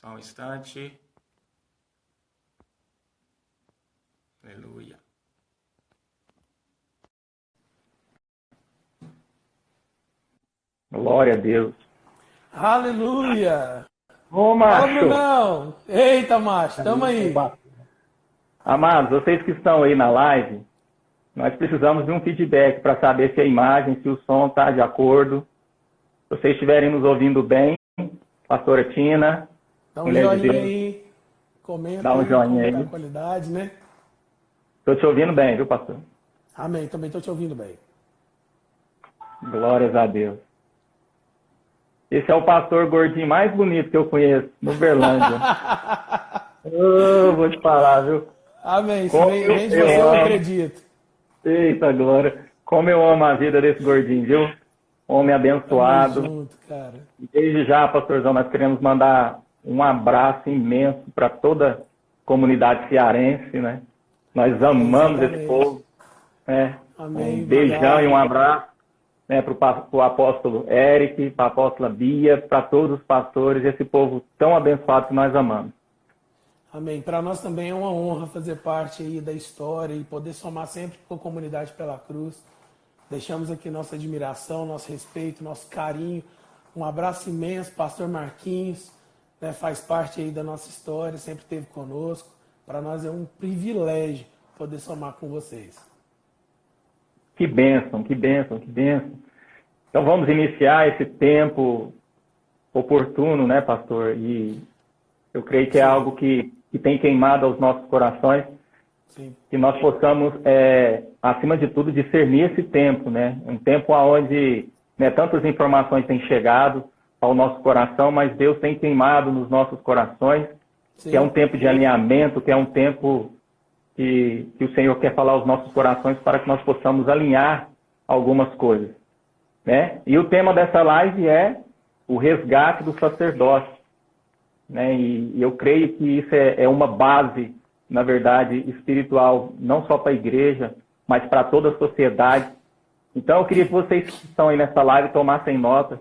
Só um instante. Aleluia. Glória a Deus. Aleluia! Ô, Fala, macho! Brunão! Eita, macho, tamo aí. Oba. Amados, vocês que estão aí na live, nós precisamos de um feedback para saber se a imagem, se o som está de acordo. Se vocês estiverem nos ouvindo bem, pastora Tina, Dá um mulher de joinha Deus, aí, comenta dá um aí joinha como tá a aí. qualidade, né? Estou te ouvindo bem, viu, pastor? Amém, também tô te ouvindo bem. Glórias a Deus. Esse é o pastor gordinho mais bonito que eu conheço, no Berlândia. Vou te falar, viu? Amém, se Como vem de você eu eu amo. acredito. Eita, glória. Como eu amo a vida desse gordinho, viu? Homem Tamo abençoado. junto, cara. E desde já, pastorzão, nós queremos mandar um abraço imenso para toda a comunidade cearense, né? Nós amamos esse Exatamente. povo, né? Um Amém, beijão e um mandar. abraço, né, para o apóstolo Eric, para a apóstola Bia, para todos os pastores, esse povo tão abençoado que nós amamos. Amém. Para nós também é uma honra fazer parte aí da história e poder somar sempre com a comunidade pela cruz. Deixamos aqui nossa admiração, nosso respeito, nosso carinho. Um abraço imenso, pastor Marquinhos, né, faz parte aí da nossa história, sempre esteve conosco. Para nós é um privilégio poder somar com vocês. Que bênção, que bênção, que bênção. Então vamos iniciar esse tempo oportuno, né, pastor? E eu creio que é Sim. algo que tem queimado aos nossos corações, Sim. que nós possamos, acima de tudo, discernir esse tempo, né? Um tempo onde, né, tantas informações têm chegado ao nosso coração, mas Deus tem queimado nos nossos corações, Sim. que é um tempo de alinhamento, que é um tempo que o Senhor quer falar aos nossos corações para que nós possamos alinhar algumas coisas, né? E o tema dessa live é o resgate do sacerdócio, né? E eu creio que isso é uma base, na verdade, espiritual, não só para a igreja, mas para toda a sociedade. Então eu queria que vocês que estão aí nessa live tomassem nota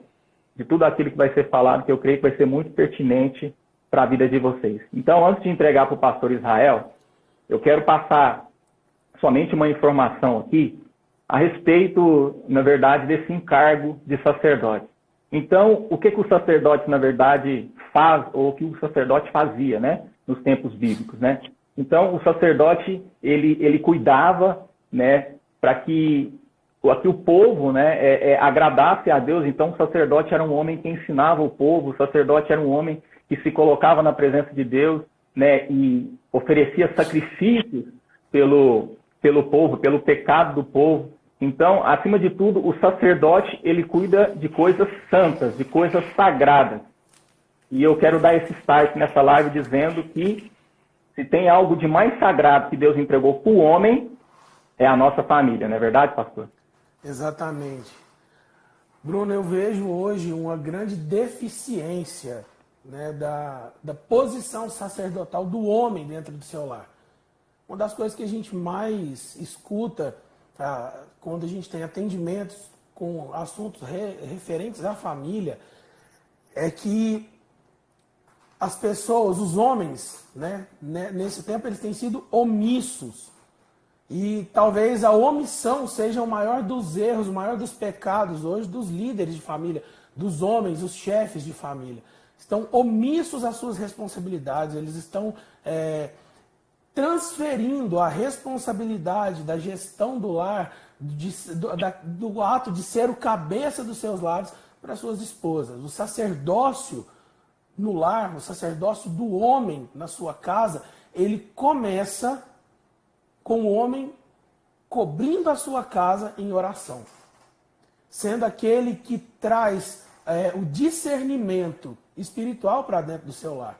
de tudo aquilo que vai ser falado, que eu creio que vai ser muito pertinente para a vida de vocês. Então, antes de entregar para o pastor Israel, eu quero passar somente uma informação aqui a respeito, na verdade, desse encargo de sacerdote. Então, o que o sacerdote, na verdade, faz, ou o que o sacerdote fazia, né, nos tempos bíblicos, né? Então, o sacerdote, ele cuidava, né, para que o povo, né, agradasse a Deus. Então, o sacerdote era um homem que ensinava o povo, o sacerdote era um homem que se colocava na presença de Deus, né, e oferecia sacrifícios pelo povo, pelo pecado do povo. Então, acima de tudo, o sacerdote, ele cuida de coisas santas, de coisas sagradas. E eu quero dar esse start nessa live dizendo que se tem algo de mais sagrado que Deus entregou para o homem, é a nossa família, não é verdade, pastor? Exatamente. Bruno, eu vejo hoje uma grande deficiência, né, da posição sacerdotal do homem dentro do seu lar. Uma das coisas que a gente mais escuta quando a gente tem atendimentos com assuntos referentes à família é que as pessoas, os homens, né, nesse tempo eles têm sido omissos. E talvez a omissão seja o maior dos erros, o maior dos pecados hoje dos líderes de família, dos homens, os chefes de família. Estão omissos às suas responsabilidades, eles estão transferindo a responsabilidade da gestão do lar, do ato de ser o cabeça dos seus lares para suas esposas. O sacerdócio no lar, o sacerdócio do homem na sua casa, ele começa com o homem cobrindo a sua casa em oração, sendo aquele que traz o discernimento espiritual para dentro do seu lar,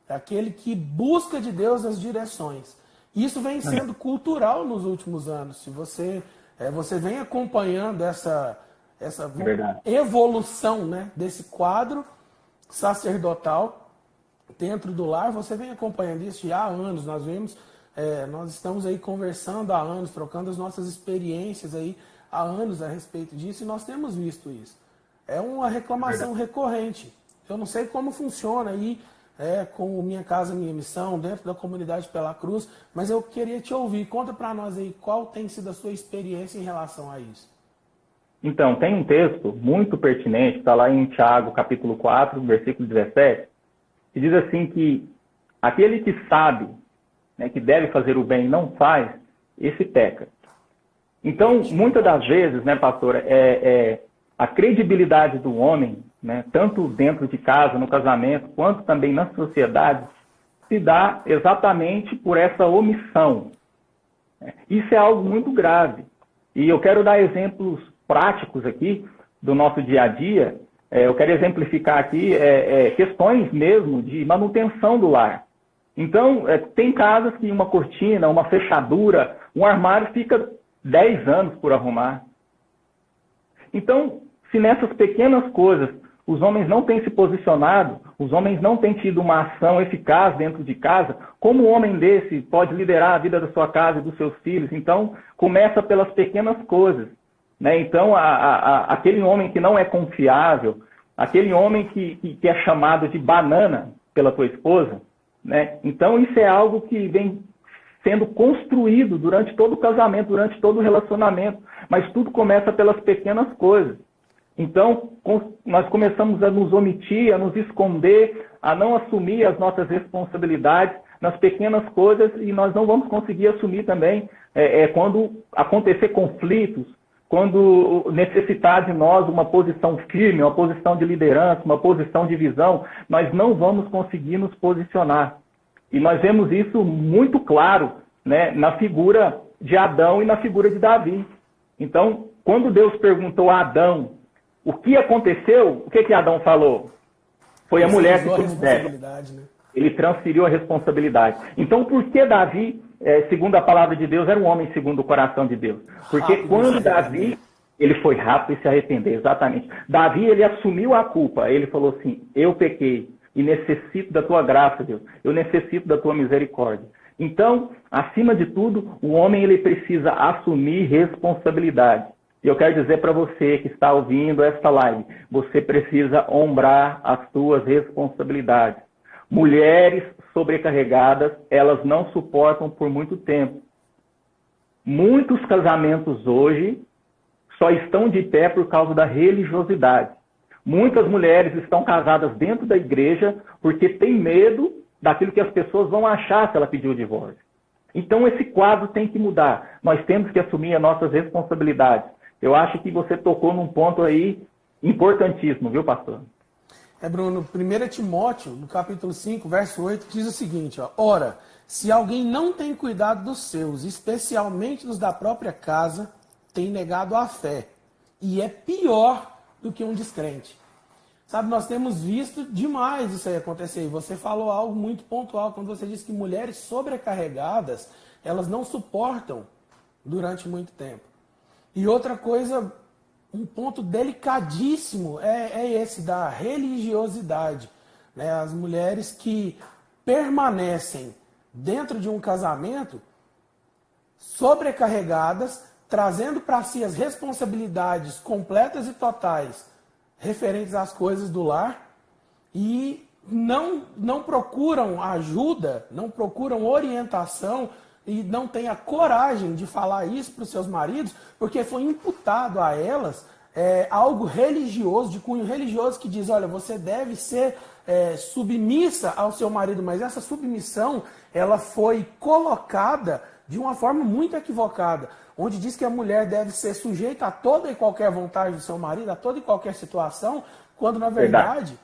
é aquele que busca de Deus as direções. Isso vem sendo cultural nos últimos anos. Se você vem acompanhando essa evolução, né, desse quadro sacerdotal dentro do lar, você vem acompanhando isso já há anos. Nós estamos aí conversando há anos, trocando as nossas experiências aí há anos a respeito disso, e nós temos visto isso. É uma reclamação recorrente. Eu não sei como funciona aí com o Minha Casa Minha Missão, dentro da comunidade Pela Cruz, mas eu queria te ouvir. Conta para nós aí qual tem sido a sua experiência em relação a isso. Então, tem um texto muito pertinente, está lá em Tiago, capítulo 4, versículo 17, que diz assim que aquele que sabe, né, que deve fazer o bem e não faz, esse peca. Então, muitas das vezes, né, pastor, a credibilidade do homem, né, tanto dentro de casa, no casamento, quanto também na sociedade, se dá exatamente por essa omissão. Isso é algo muito grave. E eu quero dar exemplos práticos aqui do nosso dia a dia. Eu quero exemplificar aqui questões mesmo de manutenção do lar. Então, tem casas que uma cortina, uma fechadura, um armário fica 10 anos por arrumar. Então, se nessas pequenas coisas os homens não têm se posicionado, os homens não têm tido uma ação eficaz dentro de casa, como um homem desse pode liderar a vida da sua casa e dos seus filhos? Então, começa pelas pequenas coisas, né? Então, aquele homem que não é confiável, aquele homem que é chamado de banana pela tua esposa, né? Então, isso é algo que vem sendo construído durante todo o casamento, durante todo o relacionamento, mas tudo começa pelas pequenas coisas. Então, nós começamos a nos omitir, a nos esconder, a não assumir as nossas responsabilidades nas pequenas coisas, e nós não vamos conseguir assumir também quando acontecer conflitos, quando necessitar de nós uma posição firme, uma posição de liderança, uma posição de visão, nós não vamos conseguir nos posicionar. E nós vemos isso muito claro, né, na figura de Adão e na figura de Davi. Então, quando Deus perguntou a Adão o que aconteceu, o que Adão falou? Foi a mulher que foi dela. Né? Ele transferiu a responsabilidade. Então, por que Davi, segundo a palavra de Deus, era um homem segundo o coração de Deus? Porque quando Davi, ele foi rápido e se arrependeu, exatamente. Davi, ele assumiu a culpa. Ele falou assim, eu pequei e necessito da tua graça, Deus. Eu necessito da tua misericórdia. Então, acima de tudo, o homem ele precisa assumir responsabilidade. E eu quero dizer para você que está ouvindo esta live, você precisa honrar as suas responsabilidades. Mulheres sobrecarregadas, elas não suportam por muito tempo. Muitos casamentos hoje só estão de pé por causa da religiosidade. Muitas mulheres estão casadas dentro da igreja porque têm medo daquilo que as pessoas vão achar se ela pedir o divórcio. Então esse quadro tem que mudar. Nós temos que assumir as nossas responsabilidades. Eu acho que você tocou num ponto aí importantíssimo, viu, pastor? Bruno, 1 Timóteo, no capítulo 5, verso 8, diz o seguinte, ó, ora, se alguém não tem cuidado dos seus, especialmente dos da própria casa, tem negado a fé, e é pior do que um descrente. Sabe, nós temos visto demais isso aí acontecer, e você falou algo muito pontual, quando você disse que mulheres sobrecarregadas, elas não suportam durante muito tempo. E outra coisa, um ponto delicadíssimo é esse da religiosidade. Né? As mulheres que permanecem dentro de um casamento sobrecarregadas, trazendo para si as responsabilidades completas e totais referentes às coisas do lar e não procuram ajuda, não procuram orientação, e não tem a coragem de falar isso para os seus maridos, porque foi imputado a elas algo religioso, de cunho religioso, que diz, olha, você deve ser submissa ao seu marido, mas essa submissão, ela foi colocada de uma forma muito equivocada, onde diz que a mulher deve ser sujeita a toda e qualquer vontade do seu marido, a toda e qualquer situação, quando na verdade,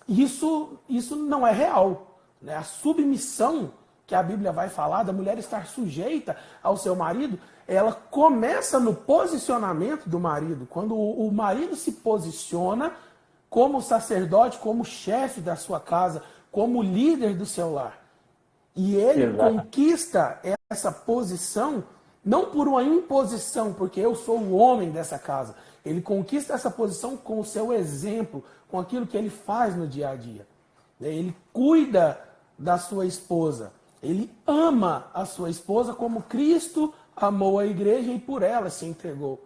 isso não é real. Né? A submissão que a Bíblia vai falar, da mulher estar sujeita ao seu marido, ela começa no posicionamento do marido. Quando o marido se posiciona como sacerdote, como chefe da sua casa, como líder do seu lar. E ele conquista essa posição, não por uma imposição, porque eu sou o homem dessa casa. Ele conquista essa posição com o seu exemplo, com aquilo que ele faz no dia a dia. Ele cuida da sua esposa. Ele ama a sua esposa como Cristo amou a igreja e por ela se entregou.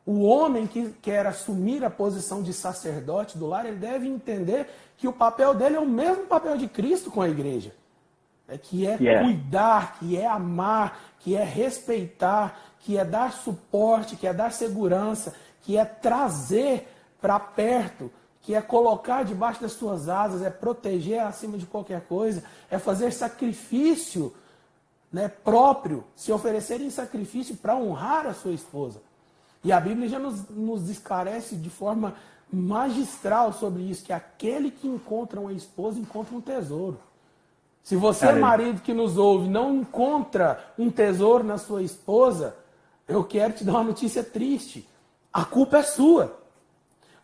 O homem que quer assumir a posição de sacerdote do lar, ele deve entender que o papel dele é o mesmo papel de Cristo com a igreja. Que é cuidar, que é amar, que é respeitar, que é dar suporte, que é dar segurança, que é trazer para perto, que é colocar debaixo das suas asas, é proteger acima de qualquer coisa, é fazer sacrifício, né, próprio, se oferecer em sacrifício para honrar a sua esposa. E a Bíblia já nos esclarece de forma magistral sobre isso, que aquele que encontra uma esposa encontra um tesouro. Se você, marido que nos ouve, não encontra um tesouro na sua esposa, eu quero te dar uma notícia triste. A culpa é sua.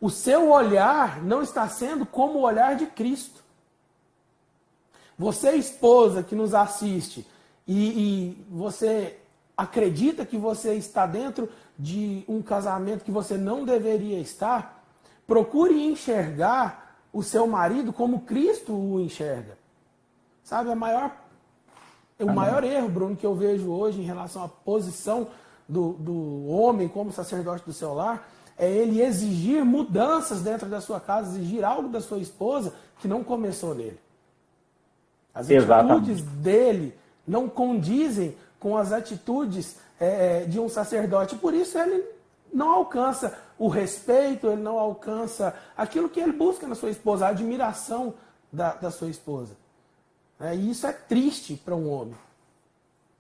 O seu olhar não está sendo como o olhar de Cristo. Você, esposa que nos assiste, e você acredita que você está dentro de um casamento que você não deveria estar, procure enxergar o seu marido como Cristo o enxerga. Sabe, o maior erro, Bruno, que eu vejo hoje em relação à posição do homem como sacerdote do seu lar, é ele exigir mudanças dentro da sua casa, exigir algo da sua esposa que não começou nele. As atitudes dele não condizem com as atitudes de um sacerdote. Por isso ele não alcança o respeito, ele não alcança aquilo que ele busca na sua esposa, a admiração da sua esposa. E isso é triste para um homem.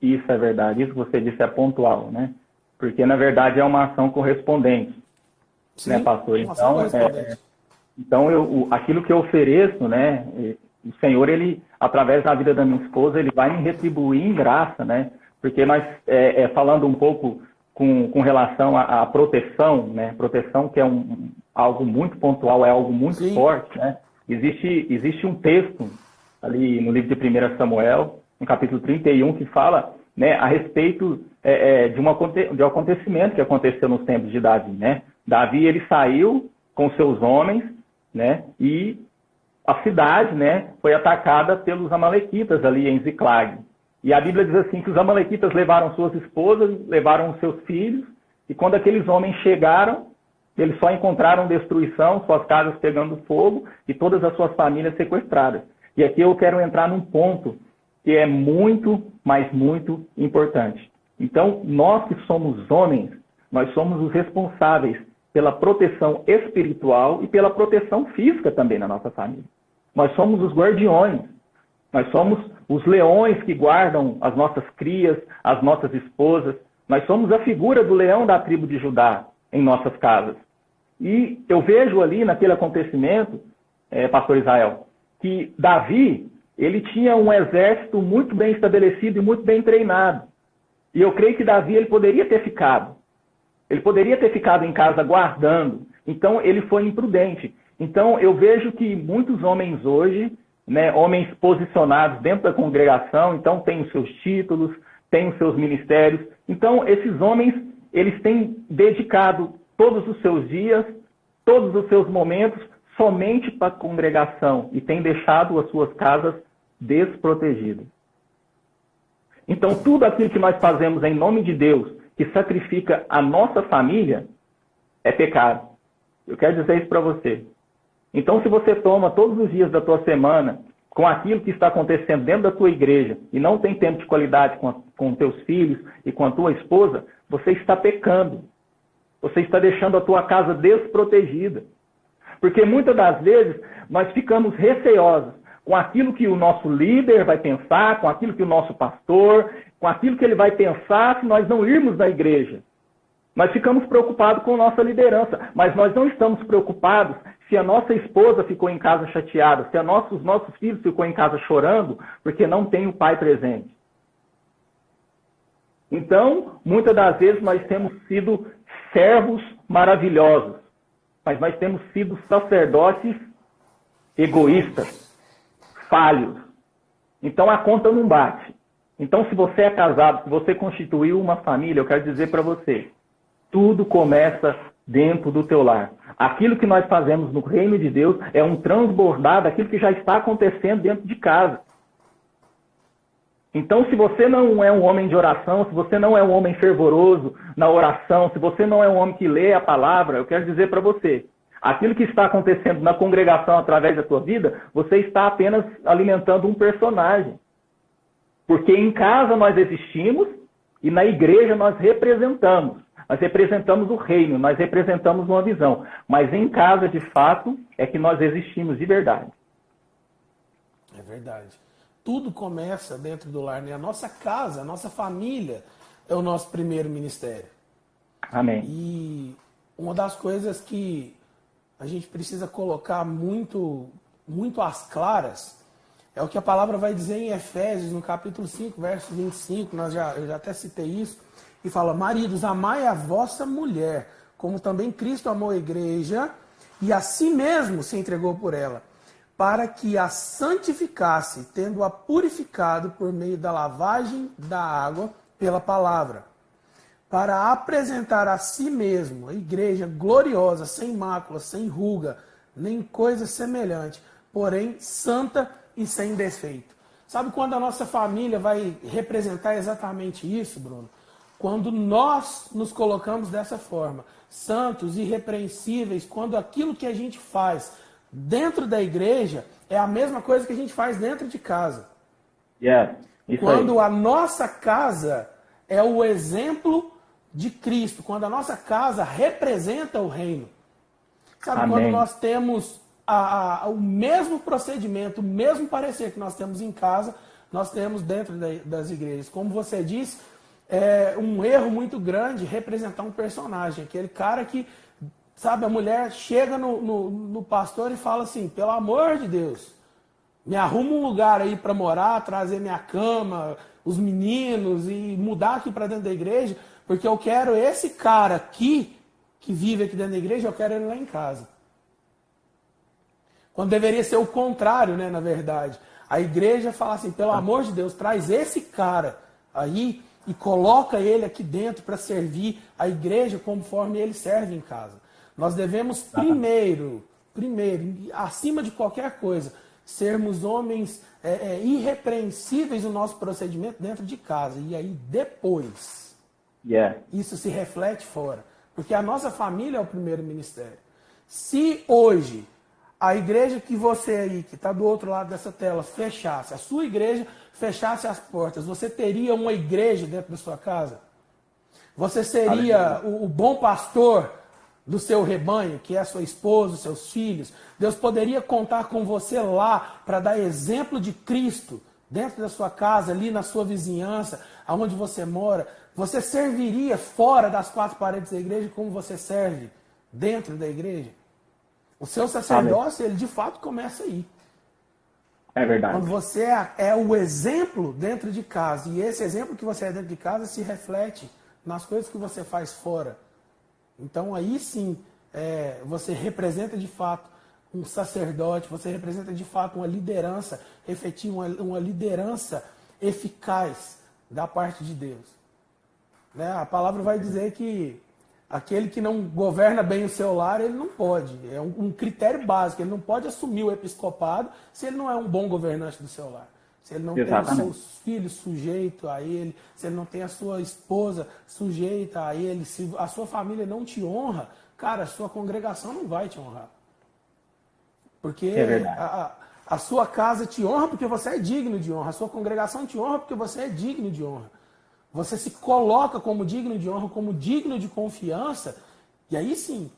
Isso é verdade. Isso que você disse é pontual, né? Porque, na verdade, é uma ação correspondente. Sim, né, pastor? Então, aquilo que eu ofereço, né? O Senhor, ele, através da vida da minha esposa, ele vai me retribuir em graça, né? Porque nós, falando um pouco com relação à proteção, né? Proteção que é algo muito pontual, é algo muito forte, né? Existe um texto ali no livro de 1 Samuel, no capítulo 31, que fala, né, a respeito de um acontecimento que aconteceu nos tempos de Davi, né? Davi, ele saiu com seus homens, né? E a cidade, né, foi atacada pelos amalequitas ali em Ziclag. E a Bíblia diz assim que os amalequitas levaram suas esposas, levaram seus filhos, e quando aqueles homens chegaram, eles só encontraram destruição, suas casas pegando fogo e todas as suas famílias sequestradas. E aqui eu quero entrar num ponto que é muito, mas muito importante. Então, nós que somos homens, nós somos os responsáveis pela proteção espiritual e pela proteção física também na nossa família. Nós somos os guardiões. Nós somos os leões que guardam as nossas crias, as nossas esposas. Nós somos a figura do leão da tribo de Judá em nossas casas. E eu vejo ali naquele acontecimento, pastor Israel, que Davi, ele tinha um exército muito bem estabelecido e muito bem treinado. E eu creio que Davi, ele poderia ter ficado. Ele poderia ter ficado em casa guardando. Então, ele foi imprudente. Então, eu vejo que muitos homens hoje, né, homens posicionados dentro da congregação, então têm os seus títulos, têm os seus ministérios. Então, esses homens, eles têm dedicado todos os seus dias, todos os seus momentos, somente para a congregação e têm deixado as suas casas desprotegidas. Então, tudo aquilo que nós fazemos em nome de Deus, que sacrifica a nossa família, é pecado. Eu quero dizer isso para você. Então, se você toma todos os dias da tua semana com aquilo que está acontecendo dentro da tua igreja e não tem tempo de qualidade com teus filhos e com a tua esposa, você está pecando. Você está deixando a tua casa desprotegida. Porque muitas das vezes nós ficamos receosos com aquilo que o nosso líder vai pensar, com aquilo que o nosso pastor, com aquilo que ele vai pensar se nós não irmos na igreja. Nós ficamos preocupados com a nossa liderança, mas nós não estamos preocupados se a nossa esposa ficou em casa chateada, se os nossos filhos ficou em casa chorando, porque não tem o pai presente. Então, muitas das vezes nós temos sido servos maravilhosos, mas nós temos sido sacerdotes egoístas, falhos. Então a conta não bate. Então, se você é casado, se você constituiu uma família, eu quero dizer para você, tudo começa dentro do teu lar. Aquilo que nós fazemos no reino de Deus é um transbordar daquilo que já está acontecendo dentro de casa. Então, se você não é um homem de oração, se você não é um homem fervoroso na oração, se você não é um homem que lê a palavra, eu quero dizer para você, aquilo que está acontecendo na congregação através da sua vida, você está apenas alimentando um personagem. Porque em casa nós existimos e na igreja nós representamos. Nós representamos o reino, nós representamos uma visão. Mas em casa, de fato, é que nós existimos de verdade. É verdade. Tudo começa dentro do lar, né? A nossa casa, a nossa família é o nosso primeiro ministério. Amém. E uma das coisas que a gente precisa colocar muito às claras é o que a palavra vai dizer em Efésios, no capítulo 5, verso 25, eu já até citei isso, e fala: maridos, amai a vossa mulher, como também Cristo amou a igreja e a si mesmo se entregou por ela, para que a santificasse, tendo-a purificado por meio da lavagem da água pela palavra, para apresentar a si mesmo a igreja gloriosa, sem mácula, sem ruga, nem coisa semelhante, porém santa e sem defeito. Sabe quando a nossa família vai representar exatamente isso, Bruno? Quando nós nos colocamos dessa forma, santos, irrepreensíveis, quando aquilo que a gente faz dentro da igreja é a mesma coisa que a gente faz dentro de casa. Quando a nossa casa é o exemplo de Cristo, quando a nossa casa representa o reino. Sabe, Amém. quando nós temos o mesmo procedimento, o mesmo parecer que nós temos em casa, nós temos dentro das igrejas. Como você disse, é um erro muito grande representar um personagem, aquele cara que, sabe, a mulher chega no pastor e fala assim: pelo amor de Deus, me arruma um lugar aí para morar, trazer minha cama, os meninos e mudar aqui para dentro da igreja, porque eu quero esse cara aqui, que vive aqui dentro da igreja, eu quero ele lá em casa. Quando deveria ser o contrário, né, na verdade. A igreja fala assim: pelo amor de Deus, traz esse cara aí e coloca ele aqui dentro para servir a igreja conforme ele serve em casa. Nós devemos primeiro, acima de qualquer coisa, sermos homens irrepreensíveis no nosso procedimento dentro de casa. E aí depois, isso se reflete fora. Porque a nossa família é o primeiro ministério. Se hoje a igreja que você aí, que está do outro lado dessa tela, fechasse, a sua igreja fechasse as portas, você teria uma igreja dentro da sua casa? Você seria o bom pastor do seu rebanho, que é a sua esposa, os seus filhos? Deus poderia contar com você lá para dar exemplo de Cristo dentro da sua casa, ali na sua vizinhança, aonde você mora? Você serviria fora das quatro paredes da igreja como você serve dentro da igreja? O seu sacerdócio, ele de fato começa aí. É verdade. Quando você é o exemplo dentro de casa, e esse exemplo que você é dentro de casa se reflete nas coisas que você faz fora. Então aí sim, você representa de fato um sacerdote, você representa de fato uma liderança efetiva, uma liderança eficaz da parte de Deus. Né? A palavra vai dizer que aquele que não governa bem o seu lar, ele não pode. É um critério básico. Ele não pode assumir o episcopado se ele não é um bom governante do seu lar. Se ele não tem os seus filhos sujeitos a ele, se ele não tem a sua esposa sujeita a ele, se a sua família não te honra, cara, a sua congregação não vai te honrar. Porque a sua casa te honra porque você é digno de honra. A sua congregação te honra porque você é digno de honra. Você se coloca como digno de honra, como digno de confiança, e aí sim,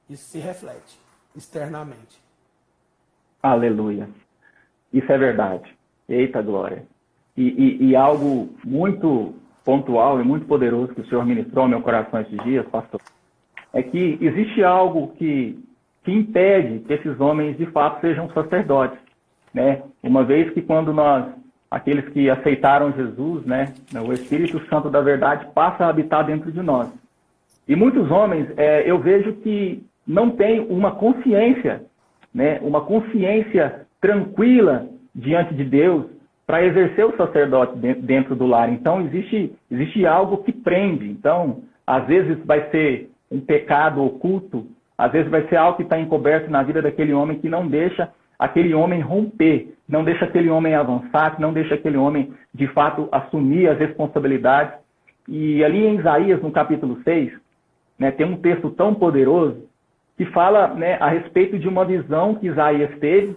isso se reflete externamente. Aleluia. Isso é verdade. Eita glória. E algo muito pontual e muito poderoso que o Senhor ministrou ao meu coração esses dias, pastor, é que existe algo que impede que esses homens de fato sejam sacerdotes, né? Uma vez que quando aqueles que aceitaram Jesus, né, o Espírito Santo da verdade passa a habitar dentro de nós. E muitos homens, eu vejo que não têm uma consciência, né, uma consciência tranquila diante de Deus para exercer o sacerdote dentro do lar. Então, existe algo que prende. Então, às vezes vai ser um pecado oculto, às vezes vai ser algo que está encoberto na vida daquele homem que não deixa aquele homem romper, não deixa aquele homem avançar, não deixa aquele homem, de fato, assumir as responsabilidades. E ali em Isaías, no capítulo 6, né, tem um texto tão poderoso que fala, né, a respeito de uma visão que Isaías teve.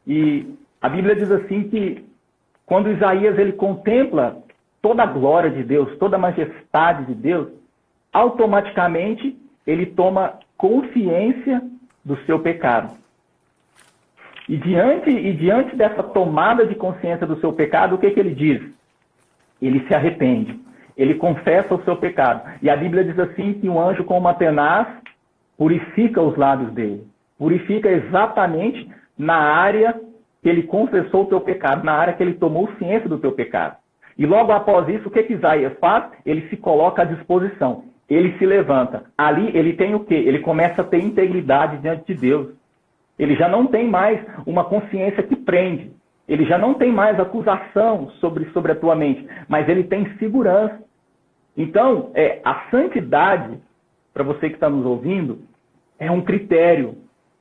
E a Bíblia diz assim que quando Isaías ele contempla toda a glória de Deus, toda a majestade de Deus, automaticamente ele toma consciência do seu pecado. E diante dessa tomada de consciência do seu pecado, o que ele diz? Ele se arrepende. Ele confessa o seu pecado. E a Bíblia diz assim que um anjo com uma tenaz purifica os lábios dele. Purifica exatamente na área que ele confessou o teu pecado, na área que ele tomou ciência do teu pecado. E logo após isso, o que Isaías faz? Ele se coloca à disposição. Ele se levanta. Ali ele tem o quê? Ele começa a ter integridade diante de Deus. Ele já não tem mais uma consciência que prende. Ele já não tem mais acusação sobre a tua mente. Mas ele tem segurança. Então, a santidade, para você que está nos ouvindo, é um critério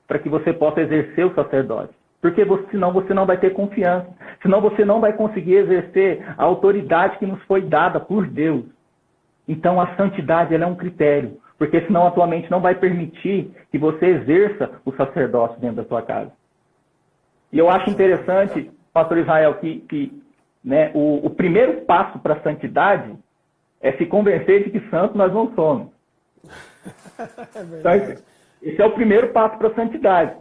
para que você possa exercer o sacerdócio. Porque senão você não vai ter confiança. Senão você não vai conseguir exercer a autoridade que nos foi dada por Deus. Então a santidade ela é um critério. Porque senão a tua mente não vai permitir que você exerça o sacerdócio dentro da tua casa. E eu acho interessante, pastor Israel, que né, o primeiro passo para a santidade é se convencer de que santo nós não somos. Então, esse é o primeiro passo para a santidade.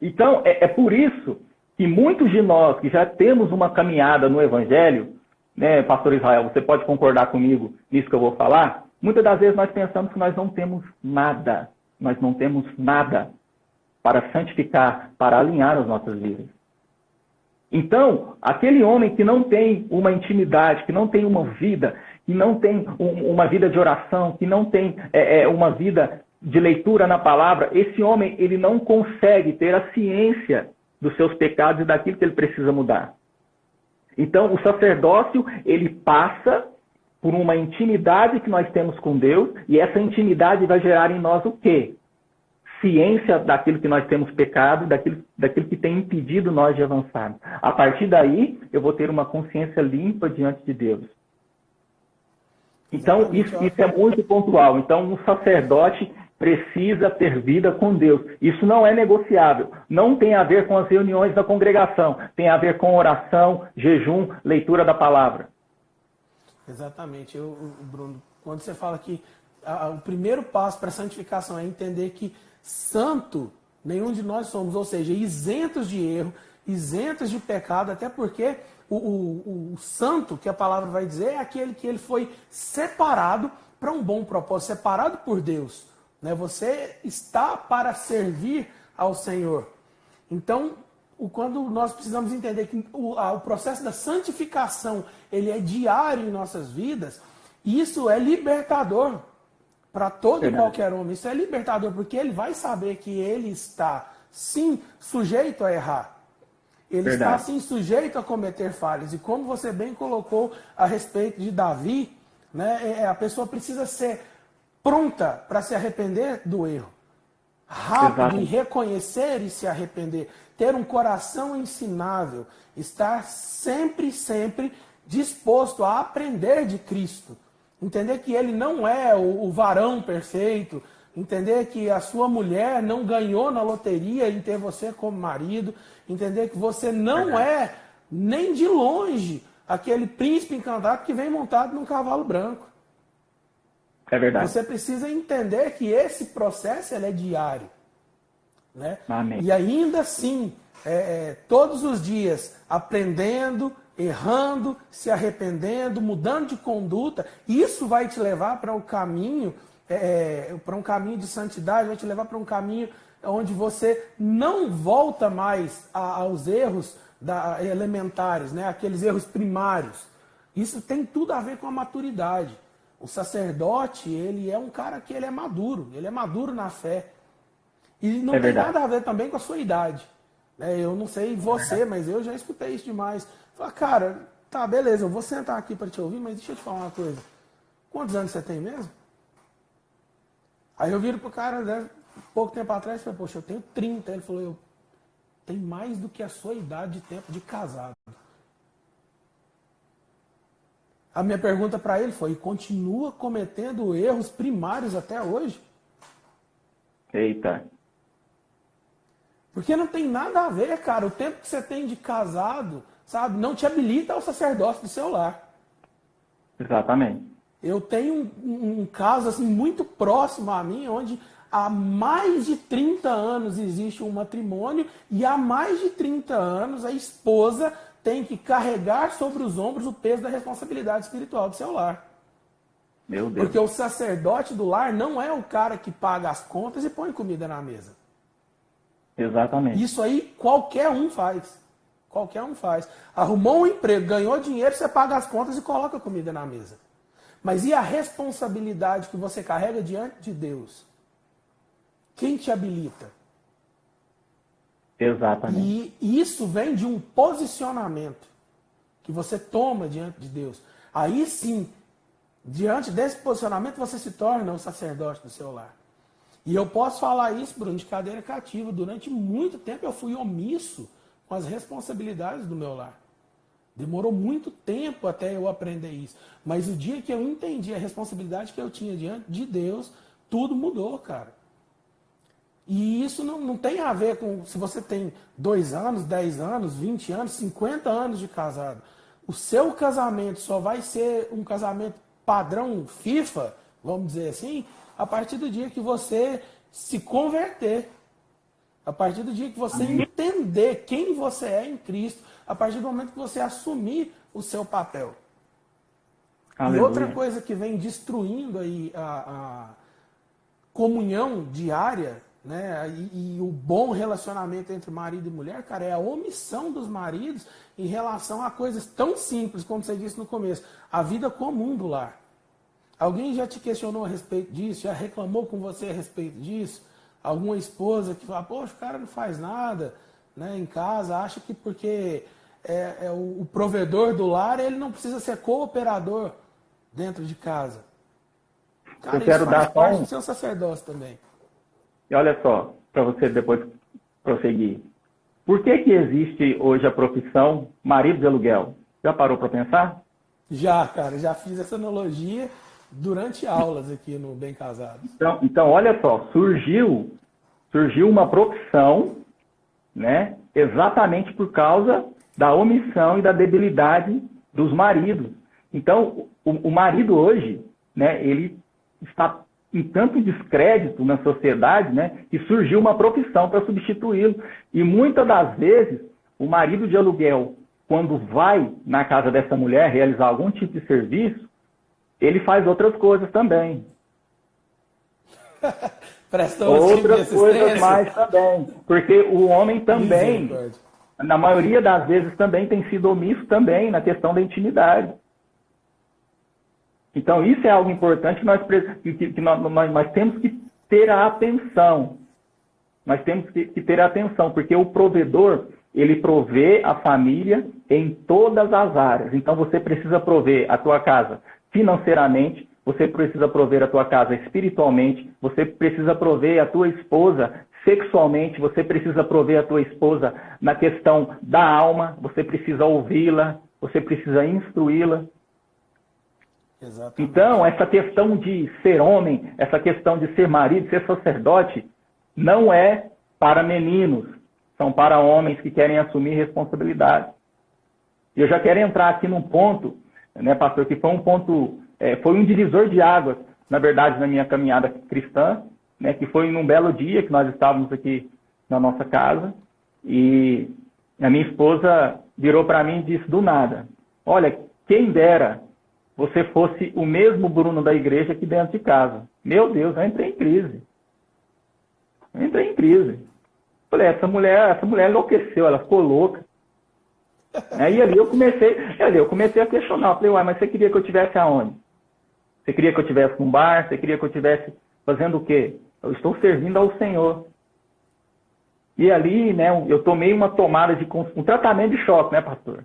Então, é por isso que muitos de nós que já temos uma caminhada no Evangelho, né, pastor Israel, você pode concordar comigo nisso que eu vou falar? Muitas das vezes nós pensamos que nós não temos nada para santificar, para alinhar as nossas vidas. Então, aquele homem que não tem uma intimidade, que não tem uma vida, que não tem uma vida de oração, que não tem uma vida de leitura na palavra, esse homem ele não consegue ter a ciência dos seus pecados e daquilo que ele precisa mudar. Então, o sacerdócio, ele passa por uma intimidade que nós temos com Deus, e essa intimidade vai gerar em nós o quê? Ciência daquilo que nós temos pecado, daquilo que tem impedido nós de avançar. A partir daí, eu vou ter uma consciência limpa diante de Deus. Então, isso é muito pontual. Então, um sacerdote precisa ter vida com Deus. Isso não é negociável. Não tem a ver com as reuniões da congregação. Tem a ver com oração, jejum, leitura da palavra. Exatamente. Bruno, quando você fala que o primeiro passo para a santificação é entender que santo nenhum de nós somos, ou seja, isentos de erro, isentos de pecado, até porque o santo, que a palavra vai dizer, é aquele que ele foi separado para um bom propósito, separado por Deus. Né? Você está para servir ao Senhor. Então, quando nós precisamos entender que o processo da santificação ele é diário em nossas vidas, isso é libertador para todo e qualquer homem. Isso é libertador, porque ele vai saber que ele está, sim, sujeito a errar. Ele está, sim, sujeito a cometer falhas. E como você bem colocou a respeito de Davi, né, a pessoa precisa ser pronta para se arrepender do erro. Rápido em reconhecer e se arrepender. Ter um coração ensinável. Estar sempre disposto a aprender de Cristo. Entender que ele não é o varão perfeito. Entender que a sua mulher não ganhou na loteria em ter você como marido. Entender que você não é, nem de longe, aquele príncipe encantado que vem montado num cavalo branco. É verdade. Você precisa entender que esse processo ele é diário. Né? Amém. E ainda assim, todos os dias, aprendendo, errando, se arrependendo, mudando de conduta, isso vai te levar para um caminho de santidade, vai te levar para um caminho onde você não volta mais aos erros elementares, né? Aqueles erros primários. Isso tem tudo a ver com a maturidade. O sacerdote, ele é um cara que ele é maduro na fé. E não tem nada a ver também com a sua idade. Eu não sei você, mas eu já escutei isso demais. Fala, cara, tá, beleza, eu vou sentar aqui para te ouvir, mas deixa eu te falar uma coisa. Quantos anos você tem mesmo? Aí eu viro pro cara, né, pouco tempo atrás, e falei, poxa, eu tenho 30. Ele falou, tem mais do que a sua idade de tempo de casado. A minha pergunta para ele foi: continua cometendo erros primários até hoje? Eita. Porque não tem nada a ver, cara. O tempo que você tem de casado, sabe, não te habilita ao sacerdócio do seu lar. Exatamente. Eu tenho um caso assim muito próximo a mim, onde há mais de 30 anos existe um matrimônio e há mais de 30 anos a esposa tem que carregar sobre os ombros o peso da responsabilidade espiritual do seu lar. Meu Deus. Porque o sacerdote do lar não é o cara que paga as contas e põe comida na mesa. Exatamente. Isso aí qualquer um faz. Qualquer um faz. Arrumou um emprego, ganhou dinheiro, você paga as contas e coloca comida na mesa. Mas e a responsabilidade que você carrega diante de Deus? Quem te habilita? Exatamente. E isso vem de um posicionamento que você toma diante de Deus. Aí sim, diante desse posicionamento, você se torna o sacerdote do seu lar. E eu posso falar isso, Bruno, de cadeira cativa. Durante muito tempo eu fui omisso com as responsabilidades do meu lar. Demorou muito tempo até eu aprender isso. Mas o dia que eu entendi a responsabilidade que eu tinha diante de Deus, tudo mudou, cara. E isso não tem a ver com se você tem 2 anos, 10 anos, 20 anos, 50 anos de casado. O seu casamento só vai ser um casamento padrão FIFA, vamos dizer assim, a partir do dia que você se converter. A partir do dia que você entender quem você é em Cristo. A partir do momento que você assumir o seu papel. Aleluia. E outra coisa que vem destruindo aí a comunhão diária, né, e o bom relacionamento entre marido e mulher, cara, é a omissão dos maridos em relação a coisas tão simples, como você disse no começo, a vida comum do lar. Alguém já te questionou a respeito disso? Já reclamou com você a respeito disso? Alguma esposa que fala, poxa, o cara não faz nada, né, em casa, acha que porque é o provedor do lar, ele não precisa ser cooperador dentro de casa. Cara, eu quero isso faz dar parte só do seu sacerdócio também. E olha só, para você depois prosseguir. Por que existe hoje a profissão marido de aluguel? Já parou para pensar? Já, cara, já fiz essa analogia durante aulas aqui no Bem Casado. Então, olha só, surgiu uma profissão, né, exatamente por causa da omissão e da debilidade dos maridos. Então, o marido hoje, né, ele está em tanto descrédito na sociedade, né, que surgiu uma profissão para substituí-lo. E muitas das vezes, o marido de aluguel, quando vai na casa dessa mulher realizar algum tipo de serviço, ele faz outras coisas também. Outras coisas mais também. Porque o homem também, na maioria das vezes, também tem sido omisso também na questão da intimidade. Então, isso é algo importante que nós temos que ter a atenção. Nós temos que ter a atenção, porque o provedor, ele provê a família em todas as áreas. Então, você precisa prover a tua casa financeiramente, você precisa prover a tua casa espiritualmente, você precisa prover a tua esposa sexualmente, você precisa prover a tua esposa na questão da alma, você precisa ouvi-la, você precisa instruí-la. Exatamente. Então, essa questão de ser homem, essa questão de ser marido, ser sacerdote, não é para meninos, são para homens que querem assumir responsabilidade. E eu já quero entrar aqui num ponto, né, pastor, que foi um ponto, foi um divisor de águas, na verdade, na minha caminhada cristã, né, que foi num belo dia que nós estávamos aqui na nossa casa, e a minha esposa virou para mim e disse do nada, olha, quem dera você fosse o mesmo Bruno da igreja aqui dentro de casa. Meu Deus, eu entrei em crise. Falei, essa mulher enlouqueceu, ela ficou louca. Aí ali eu comecei a questionar. Falei, uai, mas você queria que eu estivesse aonde? Você queria que eu estivesse num bar? Você queria que eu estivesse fazendo o quê? Eu estou servindo ao Senhor. E ali, né, eu tomei uma tomada de um tratamento de choque, né, pastor?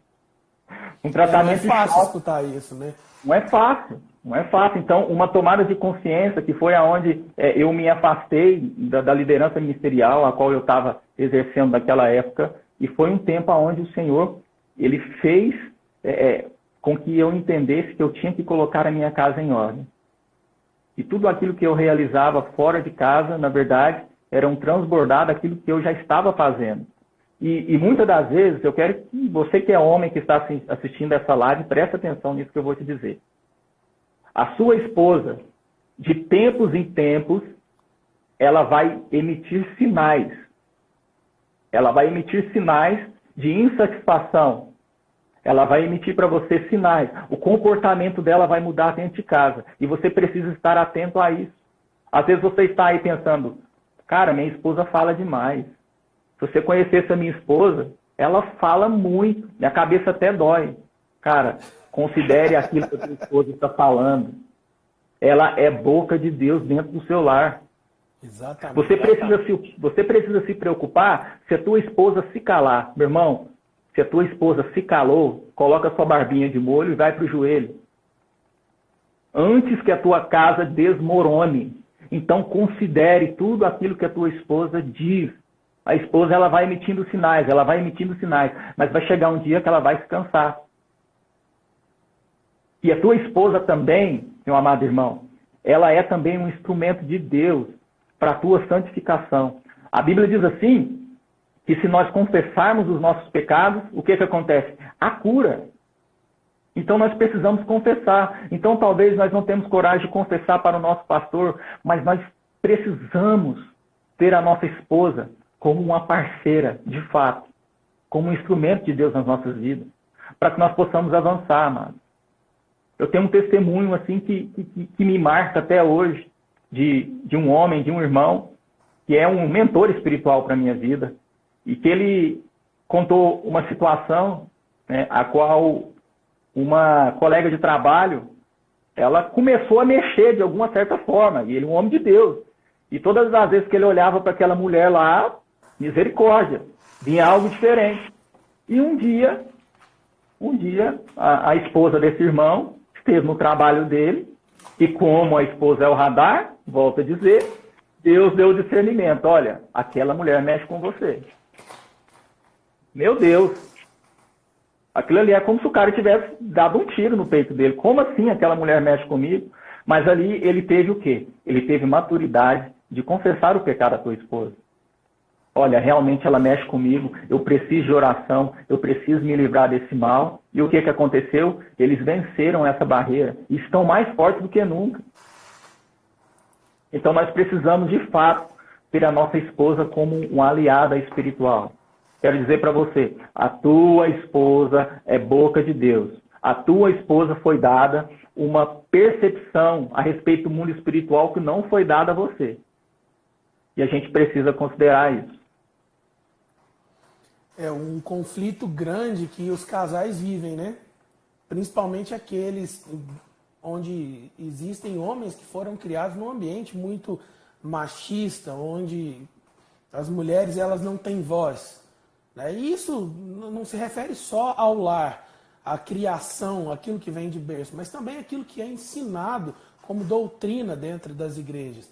Um tratamento não é fácil de choque. escutar isso, né? Não é fácil. Não é fácil. Então, uma tomada de consciência, que foi aonde eu me afastei da liderança ministerial, a qual eu estava exercendo naquela época, e foi um tempo onde o Senhor, ele fez com que eu entendesse que eu tinha que colocar a minha casa em ordem. E tudo aquilo que eu realizava fora de casa, na verdade, era um transbordar daquilo que eu já estava fazendo. E muitas das vezes, eu quero que você que é homem, que está assistindo essa live, preste atenção nisso que eu vou te dizer. A sua esposa, de tempos em tempos, ela vai emitir sinais. Ela vai emitir sinais de insatisfação. Ela vai emitir para você sinais. O comportamento dela vai mudar dentro de casa. E você precisa estar atento a isso. Às vezes você está aí pensando, cara, minha esposa fala demais. Se você conhecesse a minha esposa, ela fala muito. Minha cabeça até dói. Cara, considere aquilo que a sua esposa está falando. Ela é boca de Deus dentro do seu lar. Exatamente. Você precisa se preocupar se a tua esposa se calar. Meu irmão, se a tua esposa se calou, coloca a sua barbinha de molho e vai para o joelho. Antes que a tua casa desmorone. Então considere tudo aquilo que a tua esposa diz. A esposa, ela vai emitindo sinais, mas vai chegar um dia que ela vai se cansar. E a tua esposa também, meu amado irmão, ela é também um instrumento de Deus para a tua santificação. A Bíblia diz assim, que se nós confessarmos os nossos pecados, o que acontece? A cura. Então nós precisamos confessar. Então talvez nós não temos coragem de confessar para o nosso pastor, mas nós precisamos ter a nossa esposa como uma parceira, de fato, como um instrumento de Deus nas nossas vidas, para que nós possamos avançar, amado. Eu tenho um testemunho assim que me marca até hoje, de um homem, de um irmão, que é um mentor espiritual para a minha vida, e que ele contou uma situação, né, a qual uma colega de trabalho, ela começou a mexer de alguma certa forma, e ele é um homem de Deus. E todas as vezes que ele olhava para aquela mulher lá, misericórdia, vinha algo diferente. E um dia a esposa desse irmão esteve no trabalho dele, e como a esposa é o radar, volta a dizer, Deus deu o discernimento. Olha, aquela mulher mexe com você. Meu Deus! Aquilo ali é como se o cara tivesse dado um tiro no peito dele. Como assim aquela mulher mexe comigo? Mas ali ele teve o quê? Ele teve maturidade de confessar o pecado à tua esposa. Olha, realmente ela mexe comigo, eu preciso de oração, eu preciso me livrar desse mal. E o que aconteceu? Eles venceram essa barreira e estão mais fortes do que nunca. Então nós precisamos, de fato, ter a nossa esposa como uma aliada espiritual. Quero dizer para você, a tua esposa é boca de Deus. A tua esposa foi dada uma percepção a respeito do mundo espiritual que não foi dada a você. E a gente precisa considerar isso. É um conflito grande que os casais vivem, né? Principalmente aqueles onde existem homens que foram criados num ambiente muito machista, onde as mulheres elas não têm voz. Né? E isso não se refere só ao lar, à criação, aquilo que vem de berço, mas também aquilo que é ensinado como doutrina dentro das igrejas,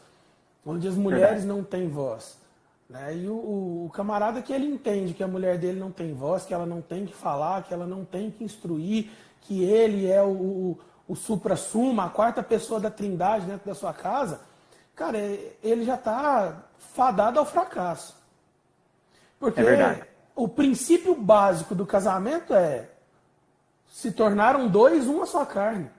onde as mulheres não têm voz. Né? E o camarada que ele entende que a mulher dele não tem voz, que ela não tem que falar, que ela não tem que instruir, que ele é o supra-suma, a quarta pessoa da trindade dentro da sua casa, cara, ele já está fadado ao fracasso. Porque o princípio básico do casamento é se tornaram dois, uma só carne.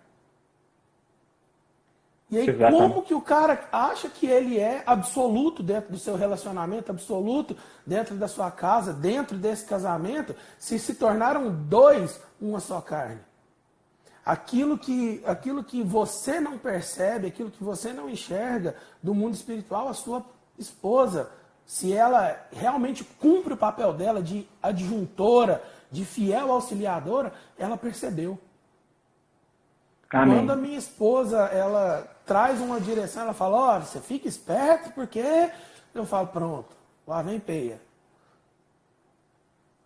E aí, como que o cara acha que ele é absoluto dentro do seu relacionamento, absoluto dentro da sua casa, dentro desse casamento, se tornaram dois, uma só carne? Aquilo que você não percebe, aquilo que você não enxerga do mundo espiritual, a sua esposa, se ela realmente cumpre o papel dela de adjuntora, de fiel auxiliadora, ela percebeu. Amém. Quando a minha esposa, ela traz uma direção, ela fala, ó, você fica esperto, porque eu falo, pronto, lá vem peia.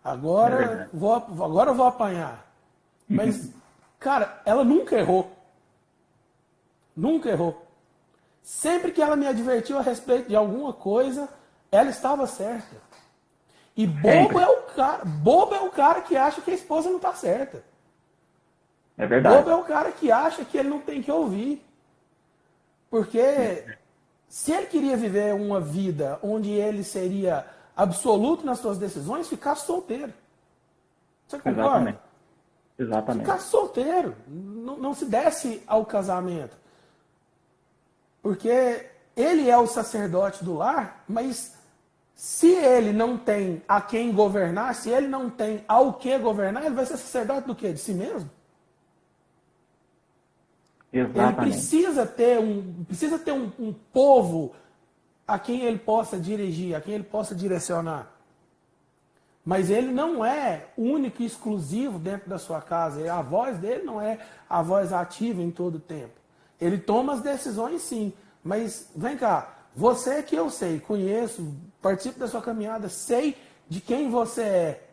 Agora eu vou apanhar. Mas, cara, ela nunca errou. Nunca errou. Sempre que ela me advertiu a respeito de alguma coisa, ela estava certa. E Sempre. bobo é o cara que acha que a esposa não está certa. É verdade. Bobo é o cara que acha que ele não tem que ouvir. Porque se ele queria viver uma vida onde ele seria absoluto nas suas decisões, ficasse solteiro. Você concorda? Exatamente. Exatamente. Ficasse solteiro. Não se desse ao casamento. Porque ele é o sacerdote do lar, mas se ele não tem a quem governar, se ele não tem ao que governar, ele vai ser sacerdote do quê? De si mesmo? Ele Exatamente. precisa ter um povo a quem ele possa dirigir, a quem ele possa direcionar. Mas ele não é único e exclusivo dentro da sua casa. A voz dele não é a voz ativa em todo o tempo. Ele toma as decisões, sim. Mas, vem cá, você que eu sei, conheço, participo da sua caminhada, sei de quem você é,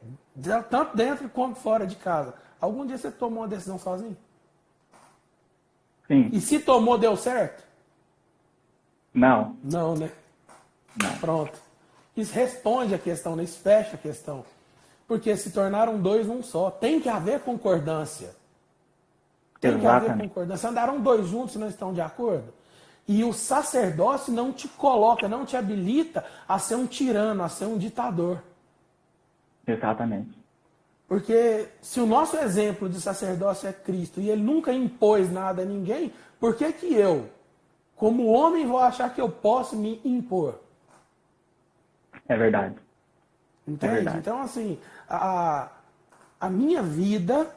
tanto dentro quanto fora de casa. Algum dia você tomou uma decisão sozinho? Sim. E se tomou, deu certo? Não. Não, né? Não. Pronto. Isso responde a questão, né? Isso fecha a questão. Porque se tornaram dois num só. Tem que haver concordância. Tem que haver Exatamente. concordância. Andaram dois juntos e não estão de acordo? E o sacerdócio não te coloca, não te habilita a ser um tirano, a ser um ditador. Exatamente. Porque se o nosso exemplo de sacerdócio é Cristo e ele nunca impôs nada a ninguém, por que que eu, como homem, vou achar que eu posso me impor? É verdade. Entende? É verdade. Então, assim, a minha vida